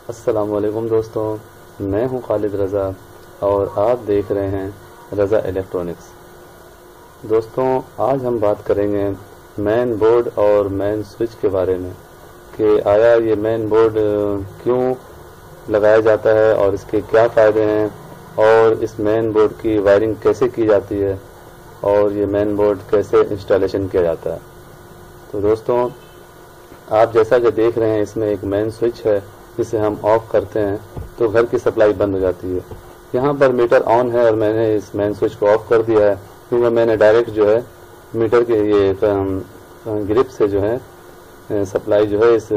अस्सलामुअलैकुम दोस्तों, मैं हूं खालिद रज़ा और आप देख रहे हैं रज़ा इलेक्ट्रॉनिक्स। दोस्तों, आज हम बात करेंगे मेन बोर्ड और मेन स्विच के बारे में कि आया ये मेन बोर्ड क्यों लगाया जाता है और इसके क्या फ़ायदे हैं और इस मेन बोर्ड की वायरिंग कैसे की जाती है और ये मेन बोर्ड कैसे इंस्टॉलेशन किया जाता है। तो दोस्तों, आप जैसा कि देख रहे हैं, इसमें एक मेन स्विच है जिसे हम ऑफ करते हैं तो घर की सप्लाई बंद हो जाती है। यहाँ पर मीटर ऑन है और मैंने इस मेन स्विच को ऑफ कर दिया है क्योंकि मैंने डायरेक्ट जो है मीटर के ये ग्रिप से जो है सप्लाई जो है इस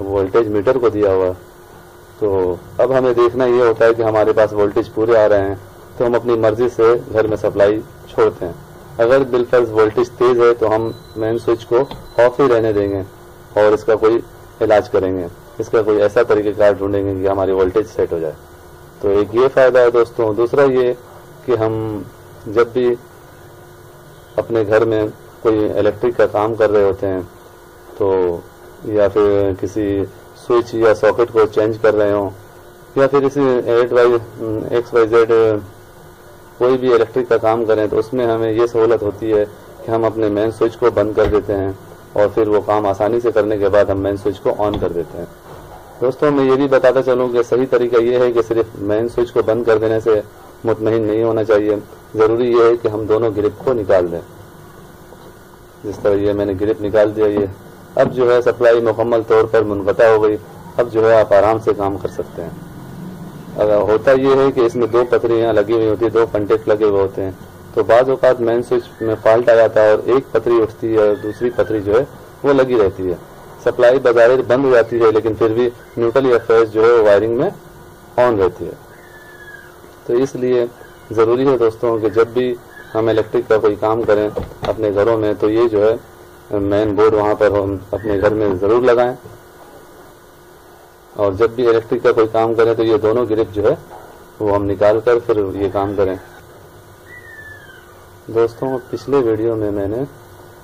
वोल्टेज मीटर को दिया हुआ है। तो अब हमें देखना ये होता है कि हमारे पास वोल्टेज पूरे आ रहे हैं तो हम अपनी मर्जी से घर में सप्लाई छोड़ते हैं। अगर बिलफर्ज वोल्टेज तेज़ है तो हम मेन स्विच को ऑफ ही रहने देंगे और इसका कोई इलाज करेंगे, इसका कोई ऐसा तरीक़ेकार ढूंढेंगे कि हमारी वोल्टेज सेट हो जाए। तो एक ये फ़ायदा है दोस्तों। दूसरा ये कि हम जब भी अपने घर में कोई इलेक्ट्रिक का काम कर रहे होते हैं तो या फिर किसी स्विच या सॉकेट को चेंज कर रहे हों या फिर इसी XYZ कोई भी इलेक्ट्रिक का काम करें तो उसमें हमें ये सहूलत होती है कि हम अपने मेन स्विच को बंद कर देते हैं और फिर वो काम आसानी से करने के बाद हम मेन स्विच को ऑन कर देते हैं। दोस्तों, मैं ये भी बताता चलूँ कि सही तरीका ये है कि सिर्फ मेन स्विच को बंद कर देने से मुतमईन नहीं होना चाहिए। ज़रूरी ये है कि हम दोनों ग्रिप को निकाल दें। जिस तरह ये मैंने ग्रिप निकाल दिया, ये अब जो है सप्लाई मुकम्मल तौर पर मुनक़ता हो गई। अब जो है आप आराम से काम कर सकते हैं। अगर होता ये है कि इसमें दो पतरियाँ लगी हुई होती है, दो कंटेक्ट लगे हुए होते हैं, तो बाज़ औक़ात मेन स्विच में फॉल्ट आ जाता है और एक पतरी उठती है और दूसरी पतरी जो है वो लगी रहती है। सप्लाई बजाय बंद हो जाती है लेकिन फिर भी न्यूट्रल या फेज जो है वायरिंग में ऑन रहती है। तो इसलिए ज़रूरी है दोस्तों कि जब भी हम इलेक्ट्रिक का कोई काम करें अपने घरों में तो ये जो है मेन बोर्ड वहाँ पर हम अपने घर में ज़रूर लगाएं और जब भी इलेक्ट्रिक का कोई काम करें तो ये दोनों ग्रिप जो है वो हम निकाल कर फिर ये काम करें। दोस्तों, पिछले वीडियो में मैंने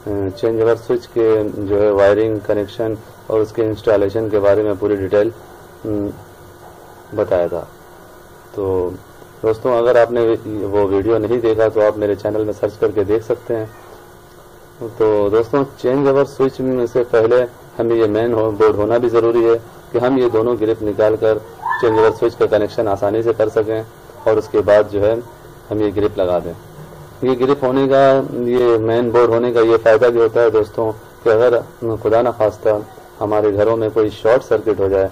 चेंज ओवर स्विच के जो है वायरिंग, कनेक्शन और उसके इंस्टॉलेशन के बारे में पूरी डिटेल बताया था। तो दोस्तों, अगर आपने वो वीडियो नहीं देखा तो आप मेरे चैनल में सर्च करके देख सकते हैं। तो दोस्तों, चेंज ओवर स्विच में से पहले हमें ये मेन बोर्ड होना भी ज़रूरी है कि हम ये दोनों ग्रिप निकाल कर चेंज ओवर स्विच का कनेक्शन आसानी से कर सकें और उसके बाद जो है हम ये ग्रिप लगा दें। ये ग्रिप होने का, ये मेन बोर्ड होने का ये फ़ायदा भी होता है दोस्तों कि अगर खुदा न खास्ता हमारे घरों में कोई शॉर्ट सर्किट हो जाए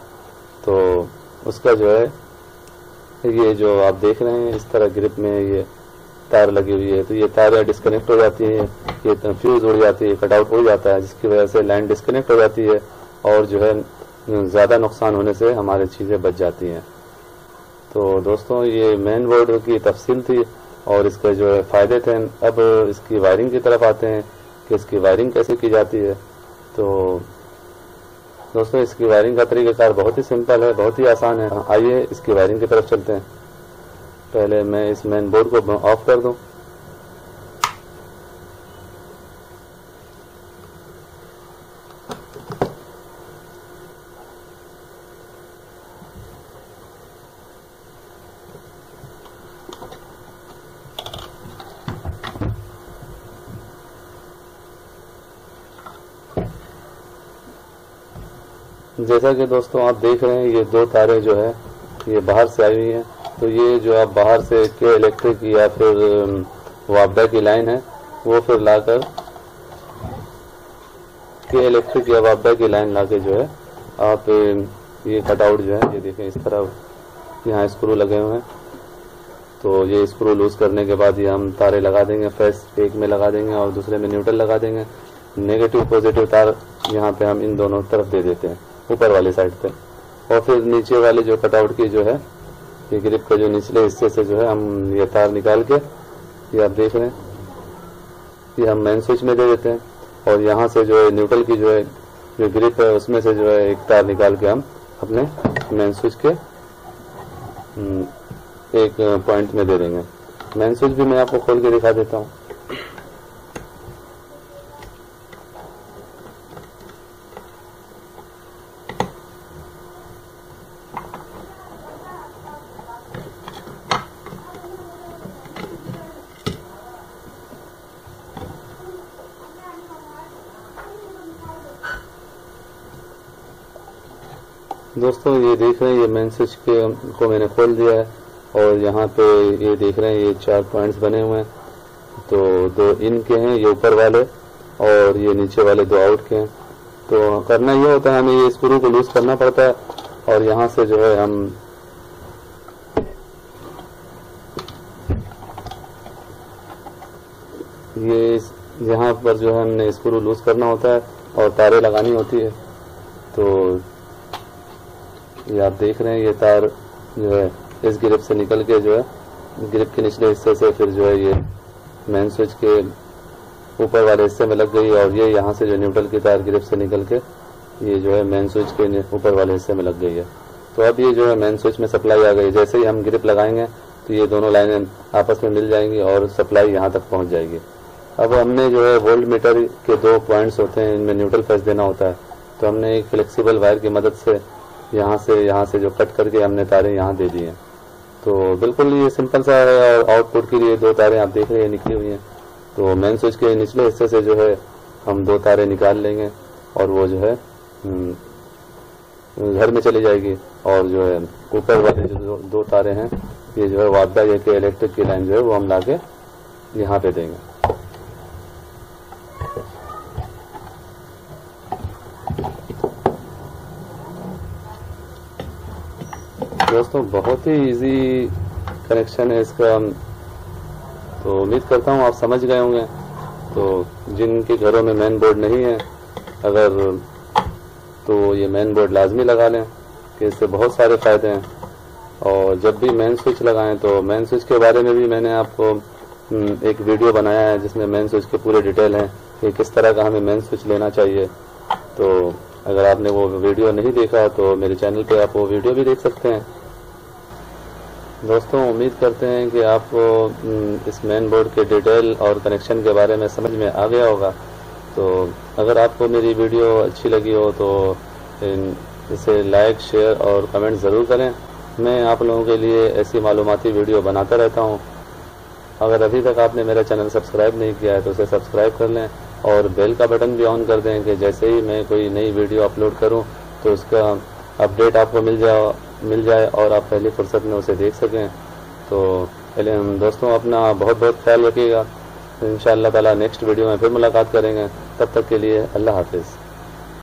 तो उसका जो है ये जो आप देख रहे हैं इस तरह ग्रिप में ये तार लगी हुई है तो ये तार डिस्कनेक्ट हो जाती है, ये फ्यूज़ उड़ जाती है, कटआउट हो जाता है, जिसकी वजह से लाइन डिस्कनेक्ट हो जाती है और जो है ज़्यादा नुकसान होने से हमारी चीज़ें बच जाती हैं। तो दोस्तों, ये मेन बोर्ड की तफसील थी और इसके जो है फ़ायदे थे। अब इसकी वायरिंग की तरफ आते हैं कि इसकी वायरिंग कैसे की जाती है। तो दोस्तों, इसकी वायरिंग का तरीक़ाकार बहुत ही सिंपल है, बहुत ही आसान है। आइए इसकी वायरिंग की तरफ चलते हैं। पहले मैं इस मेन बोर्ड को ऑफ कर दूं। जैसा कि दोस्तों आप देख रहे हैं, ये दो तारें जो है ये बाहर से आई हुई हैं। तो ये जो आप बाहर से के इलेक्ट्रिक या फिर वापडा की लाइन है वो फिर लाकर के इलेक्ट्रिक या वापडा की लाइन लाके जो है आप ये कटआउट जो है ये देखें इस तरह यहाँ स्क्रू लगे हुए हैं। तो ये स्क्रू लूज करने के बाद ये हम तारे लगा देंगे, फेस एक में लगा देंगे और दूसरे में न्यूट्रल लगा देंगे। नेगेटिव पॉजिटिव तार यहाँ पे हम इन दोनों तरफ दे देते हैं ऊपर वाली साइड पे और फिर नीचे वाले जो कटआउट की जो है ये ग्रिप के जो निचले हिस्से से जो है हम ये तार निकाल के ये आप देख रहे हैं ये हम मेन स्विच में दे देते हैं और यहाँ से जो है न्यूट्रल की जो है जो ग्रिप है उसमें से जो है एक तार निकाल के हम अपने मेन स्विच के एक पॉइंट में दे देंगे। मेन स्विच भी मैं आपको खोल के दिखा देता हूँ। दोस्तों ये देख रहे हैं, ये मेन स्विच को मैंने खोल दिया है और यहाँ पे ये देख रहे हैं, ये 4 पॉइंट्स बने हुए हैं। तो 2 इन के हैं, ये ऊपर वाले, और ये नीचे वाले 2 आउट के हैं। तो करना ये होता है, हमें ये स्क्रू को लूज करना पड़ता है और यहाँ से जो है हम ये यहाँ पर जो है हमने स्क्रू लूज करना होता है और तारें लगानी होती है। तो ये आप देख रहे हैं, ये तार जो है इस ग्रिप से निकल के जो है ग्रिप के निचले हिस्से से फिर जो है ये मेन स्विच के ऊपर वाले हिस्से में लग गई और ये यहाँ से जो न्यूट्रल की तार ग्रिप से निकल के ये जो है मेन स्विच के ऊपर वाले हिस्से में लग गई है। तो अब ये जो है मेन स्विच में सप्लाई आ गई। जैसे ही हम ग्रिप लगाएंगे तो ये दोनों लाइनें आपस में मिल जाएंगी और सप्लाई यहाँ तक पहुँच जाएगी। अब हमने जो है वोल्ट मीटर के 2 पॉइंट्स होते हैं, इनमें न्यूट्रल फेस देना होता है। तो हमने एक फ्लेक्सिबल वायर की मदद से यहाँ से जो कट करके हमने तारें यहाँ दे दी हैं। तो बिल्कुल ये सिंपल सा है और आउटपुट के लिए 2 तारें आप देख रहे हैं निकली हुई हैं। तो मेन स्विच के निचले हिस्से से जो है हम 2 तारें निकाल लेंगे और वो जो है घर में चली जाएगी और जो है ऊपर वाले जो 2 तारें हैं ये जो है वादा ये के इलेक्ट्रिक की लाइन जो है वो हम लाके यहाँ पे देंगे। दोस्तों बहुत ही इजी कनेक्शन है इसका, तो उम्मीद करता हूँ आप समझ गए होंगे। तो जिनके घरों में मेन बोर्ड नहीं है अगर तो ये मेन बोर्ड लाजमी लगा लें कि इससे बहुत सारे फ़ायदे हैं। और जब भी मेन स्विच लगाएं तो मेन स्विच के बारे में भी मैंने आपको एक वीडियो बनाया है जिसमें मेन स्विच के पूरे डिटेल हैं कि किस तरह का हमें मेन स्विच लेना चाहिए। तो अगर आपने वो वीडियो नहीं देखा तो मेरे चैनल पे आप वो वीडियो भी देख सकते हैं। दोस्तों उम्मीद करते हैं कि आपको इस मेन बोर्ड के डिटेल और कनेक्शन के बारे में समझ में आ गया होगा। तो अगर आपको मेरी वीडियो अच्छी लगी हो तो इसे लाइक, शेयर और कमेंट ज़रूर करें। मैं आप लोगों के लिए ऐसी मालूमाती वीडियो बनाता रहता हूं। अगर अभी तक आपने मेरा चैनल सब्सक्राइब नहीं किया है तो उसे सब्सक्राइब कर लें और बेल का बटन भी ऑन कर दें कि जैसे ही मैं कोई नई वीडियो अपलोड करूं तो उसका अपडेट आपको मिल जाए और आप पहली फुर्सत में उसे देख सकें। तो दोस्तों अपना बहुत बहुत ख्याल रखिएगा। इंशाअल्लाह ताला नेक्स्ट वीडियो में फिर मुलाकात करेंगे। तब तक के लिए अल्लाह हाफिज़।